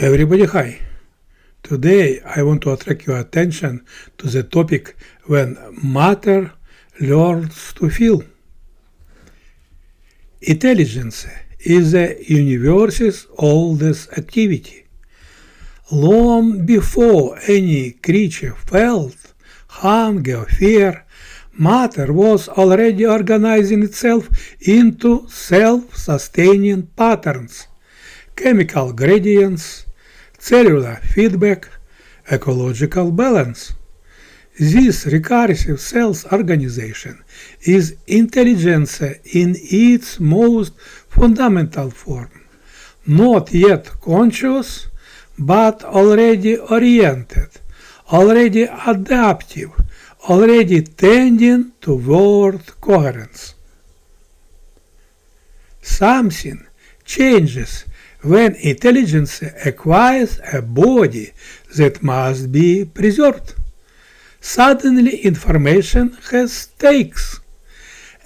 Everybody hi. Today I want to attract your attention to the topic when matter learns to feel. Intelligence is the universe's oldest activity. Long before any creature felt hunger or fear, matter was already organizing itself into self-sustaining patterns, chemical gradients, cellular feedback, ecological balance. This recursive self-organization is intelligence in its most fundamental form, not yet conscious, but already oriented, already adaptive, already tending toward coherence. Something changes when intelligence acquires a body that must be preserved. Suddenly information has stakes.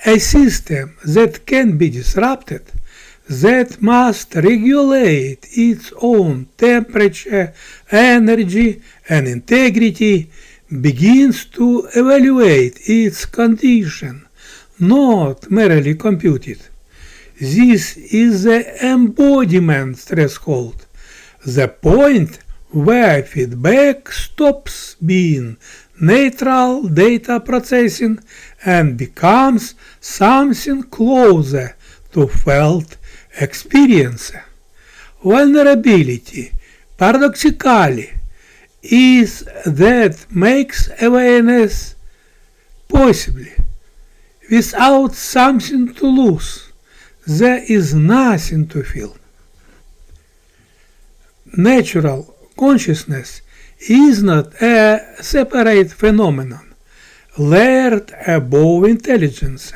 A system that can be disrupted, that must regulate its own temperature, energy, and integrity, begins to evaluate its condition, not merely compute it. This is the embodiment threshold, the point where feedback stops being neutral data processing and becomes something closer to felt experience. Vulnerability, paradoxically, is that makes awareness possible. Without something to lose, there is nothing to feel. Natural consciousness is not a separate phenomenon, layered above intelligence.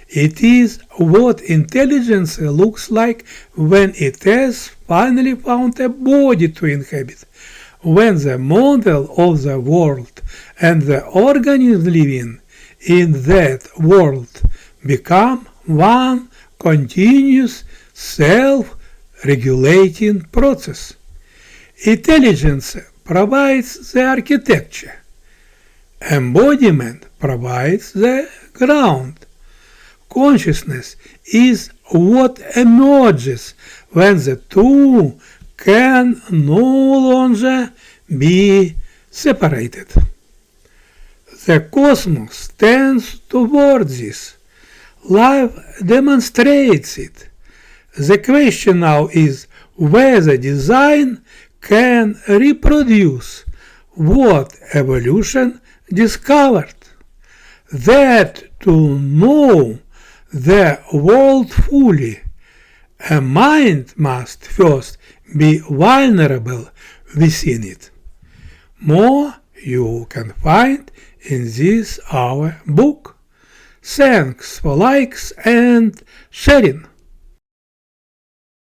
It is what intelligence looks like when it has finally found a body to inhabit, when the model of the world and the organism living in that world become one continuous self-regulating process. Intelligence provides the architecture. Embodiment provides the ground. Consciousness is what emerges when the two can no longer be separated. The cosmos tends towards this. Life demonstrates it. The question now is whether design can reproduce what evolution discovered. That to know the world fully, a mind must first be vulnerable within it. More you can find in this our book. Thanks for likes and sharing.